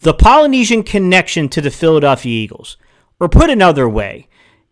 The Polynesian connection to the Philadelphia Eagles, or put another way,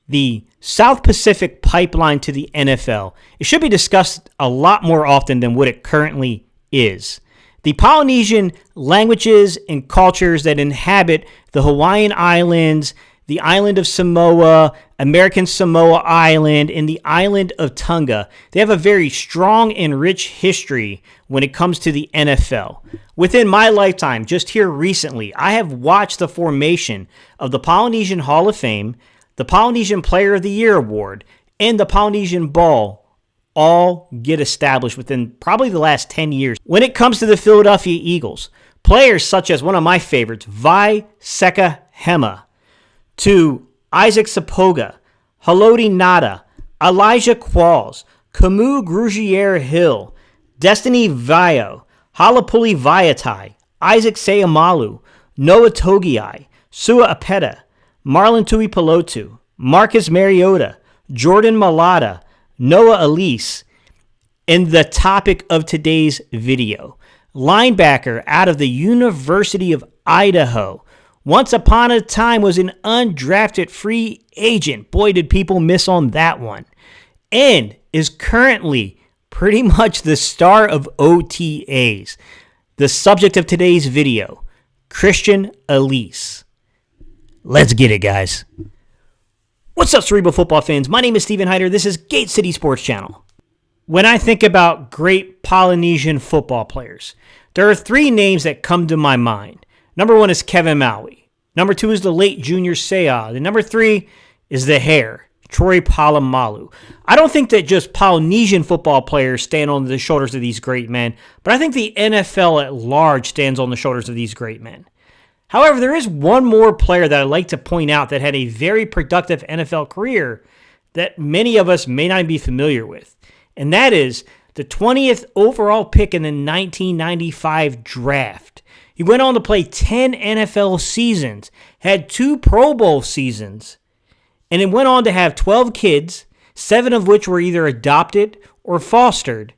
the South Pacific pipeline to the NFL, it should be discussed a lot more often than what it currently is. The Polynesian languages and cultures that inhabit the Hawaiian Islands, the island of Samoa, American Samoa Island, and the island of Tonga, they have a very strong and rich history when it comes to the NFL. Within my lifetime, just here recently, I have watched the formation of the Polynesian Hall of Fame, the Polynesian Player of the Year Award, and the Polynesian Ball all get established within probably the last 10 years. When it comes to the Philadelphia Eagles, players such as one of my favorites, Vai Sekahema, to Isaac Sapoga, Haloti Nada, Elijah Qualls, Camus Grugier-Hill, Destiny Vio, Halapuli Vaiatai, Isaac Seamalu, Noah Togiai, Sua Apeta, Marlon Tuipulotu, Marcus Mariota, Jordan Malata, Noah Elise, and the topic of today's video, linebacker out of the University of Idaho, once upon a time was an undrafted free agent. Boy, did people miss on that one. And is currently pretty much the star of OTAs. The subject of today's video, Christian Elliss. Let's get it, guys. What's up, Cerebral Football fans? My name is Steven Hyder. This is Gate City Sports Channel. When I think about great Polynesian football players, there are three names that come to my mind. Number one is Kevin Maui. Number two is the late Junior Seau. And number three is the Hare, Troy Polamalu. I don't think that just Polynesian football players stand on the shoulders of these great men, but I think the NFL at large stands on the shoulders of these great men. However, there is one more player that I'd like to point out that had a very productive NFL career that many of us may not be familiar with, and that is the 20th overall pick in the 1995 draft. He went on to play 10 NFL seasons, had 2 Pro Bowl seasons, and then went on to have 12 kids, 7 of which were either adopted or fostered,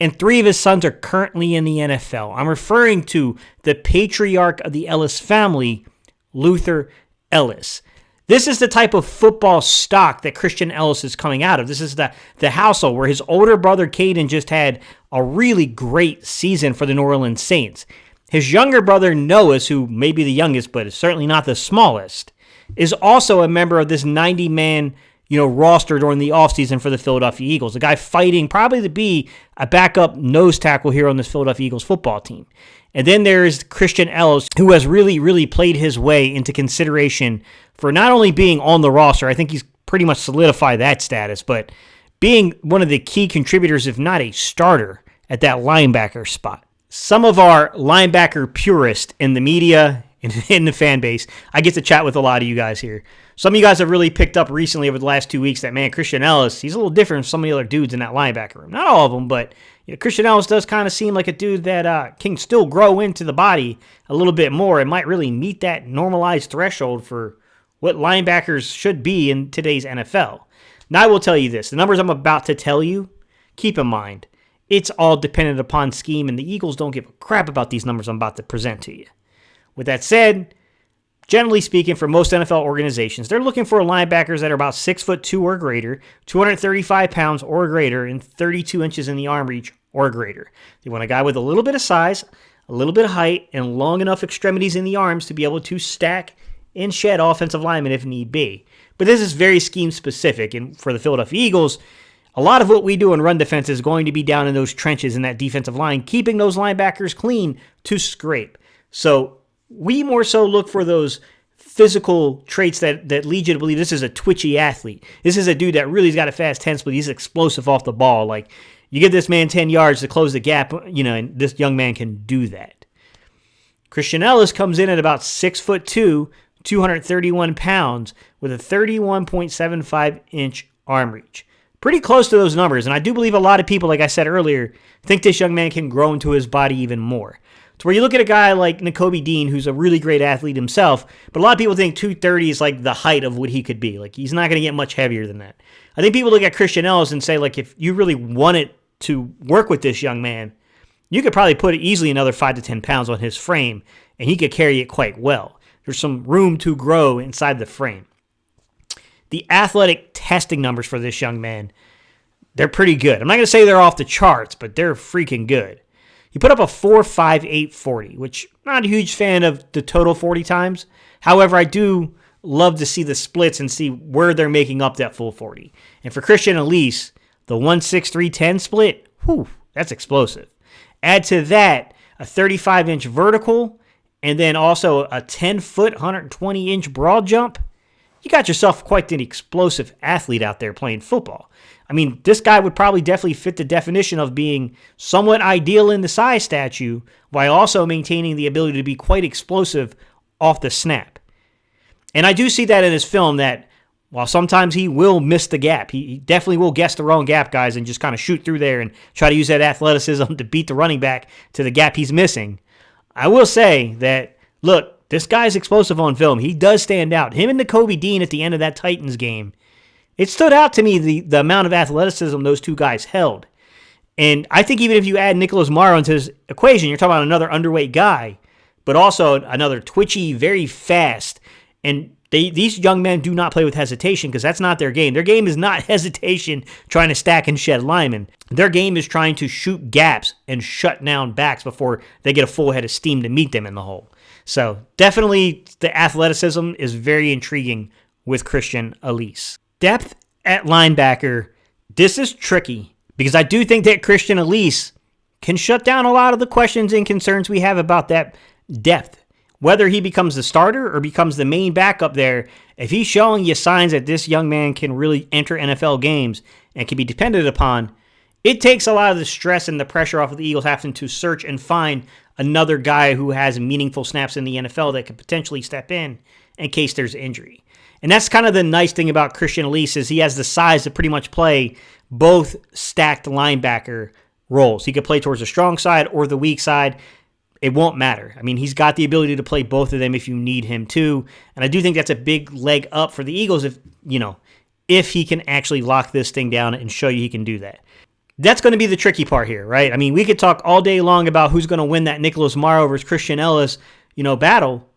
and 3 of his sons are currently in the NFL. I'm referring to the patriarch of the Ellis family, Luther Elliss. This is the type of football stock that Christian Elliss is coming out of. This is the household where his older brother, Kaden, just had a really great season for the New Orleans Saints. His younger brother, Noah, who may be the youngest, but is certainly not the smallest, is also a member of this 90-man roster during the offseason for the Philadelphia Eagles. A guy fighting probably to be a backup nose tackle here on this Philadelphia Eagles football team. And then there's Christian Elliss, who has really, really played his way into consideration for not only being on the roster, I think he's pretty much solidified that status, but being one of the key contributors, if not a starter, at that linebacker spot. Some of our linebacker purists in the media and in the fan base, I get to chat with a lot of you guys here. Some of you guys have really picked up recently over the last 2 weeks that, man, Christian Elliss, he's a little different from some of the other dudes in that linebacker room. Not all of them, but Christian Elliss does kind of seem like a dude that can still grow into the body a little bit more and might really meet that normalized threshold for what linebackers should be in today's NFL. Now, I will tell you this. The numbers I'm about to tell you, keep in mind, it's all dependent upon scheme, and the Eagles don't give a crap about these numbers I'm about to present to you. With that said, generally speaking, for most NFL organizations, they're looking for linebackers that are about 6'2" or greater, 235 pounds or greater, and 32 inches in the arm reach or greater. They want a guy with a little bit of size, a little bit of height, and long enough extremities in the arms to be able to stack and shed offensive linemen if need be. But this is very scheme specific, and for the Philadelphia Eagles, a lot of what we do in run defense is going to be down in those trenches in that defensive line, keeping those linebackers clean to scrape. So we more so look for those physical traits that lead you to believe this is a twitchy athlete. This is a dude that really's got a fast 10 split. He's explosive off the ball. Like, you give this man 10 yards to close the gap, and this young man can do that. Christian Elliss comes in at about 6'2", 231 pounds, with a 31.75-inch arm reach. Pretty close to those numbers, and I do believe a lot of people, like I said earlier, think this young man can grow into his body even more. To where you look at a guy like Nakobe Dean, who's a really great athlete himself, but a lot of people think 230 is like the height of what he could be. Like, he's not going to get much heavier than that. I think people look at Christian Elliss and say, like, if you really wanted to work with this young man, You could probably put easily another 5 to 10 pounds on his frame, and he could carry it quite well. There's some room to grow inside the frame. The athletic testing numbers for this young man, they're pretty good. I'm not going to say they're off the charts, but they're freaking good. He put up a 4.58 40, which I'm not a huge fan of the total 40 times. However, I do love to see the splits and see where they're making up that full 40. And for Christian Elliss, the 1.6310 split, whew, that's explosive. Add to that a 35-inch vertical and then also a 10-foot, 120-inch broad jump. You got yourself quite an explosive athlete out there playing football. I mean, this guy would probably definitely fit the definition of being somewhat ideal in the size statue while also maintaining the ability to be quite explosive off the snap. And I do see that in his film that while sometimes he will miss the gap, he definitely will guess the wrong gap, guys, and just kind of shoot through there and try to use that athleticism to beat the running back to the gap he's missing. I will say that, look, this guy's explosive on film. He does stand out. Him and Nakobe Dean at the end of that Titans game, it stood out to me the amount of athleticism those two guys held. And I think even if you add Nicholas Morrow into this equation, you're talking about another underweight guy, but also another twitchy, very fast. And these young men do not play with hesitation because that's not their game. Their game is not hesitation trying to stack and shed linemen. Their game is trying to shoot gaps and shut down backs before they get a full head of steam to meet them in the hole. So definitely the athleticism is very intriguing with Christian Elliss. Depth at linebacker, this is tricky because I do think that Christian Elliss can shut down a lot of the questions and concerns we have about that depth. Whether he becomes the starter or becomes the main backup there, if he's showing you signs that this young man can really enter NFL games and can be depended upon, it takes a lot of the stress and the pressure off of the Eagles having to search and find another guy who has meaningful snaps in the NFL that could potentially step in case there's injury. And that's kind of the nice thing about Christian Elliss is he has the size to pretty much play both stacked linebacker roles. He could play towards the strong side or the weak side. It won't matter. I mean, he's got the ability to play both of them if you need him to. And I do think that's a big leg up for the Eagles if he can actually lock this thing down and show you he can do that. That's going to be the tricky part here, right? I mean, we could talk all day long about who's going to win that Nicholas Morrow versus Christian Elliss, battle.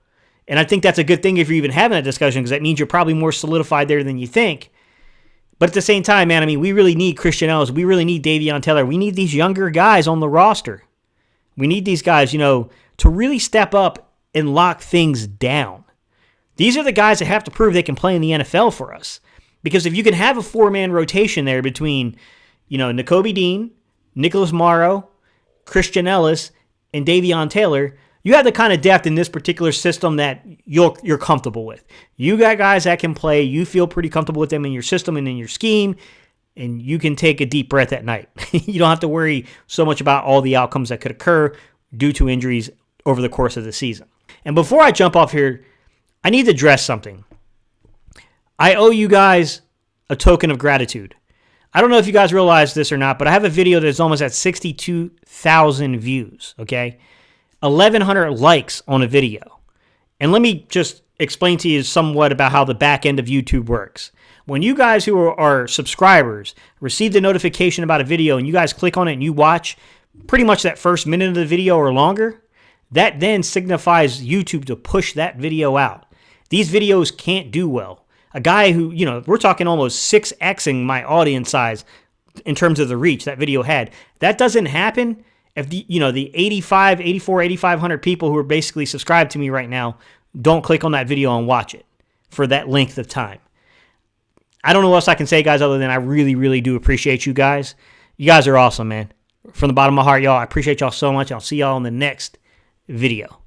And I think that's a good thing if you're even having that discussion because that means you're probably more solidified there than you think. But at the same time, man, I mean, we really need Christian Elliss. We really need Davion Taylor. We need these younger guys on the roster. We need these guys, to really step up and lock things down. These are the guys that have to prove they can play in the NFL for us. Because if you can have a four-man rotation there between, Nakobe Dean, Nicholas Morrow, Christian Elliss, and Davion Taylor, you have the kind of depth in this particular system that you're comfortable with. You got guys that can play. You feel pretty comfortable with them in your system and in your scheme. And you can take a deep breath at night. You don't have to worry so much about all the outcomes that could occur due to injuries over the course of the season. And before I jump off here, I need to address something. I owe you guys a token of gratitude. I don't know if you guys realize this or not, but I have a video that's almost at 62,000 views, okay? 1,100 likes on a video. And let me just explain to you somewhat about how the back end of YouTube works. When you guys who are subscribers receive the notification about a video and you guys click on it and you watch pretty much that first minute of the video or longer, that then signifies YouTube to push that video out. These videos can't do well. A guy who, we're talking almost 6xing my audience size in terms of the reach that video had. That doesn't happen if the 8,500 people who are basically subscribed to me right now don't click on that video and watch it for that length of time. I don't know what else I can say, guys, other than I really, really do appreciate you guys. You guys are awesome, man. From the bottom of my heart, y'all, I appreciate y'all so much. I'll see y'all in the next video.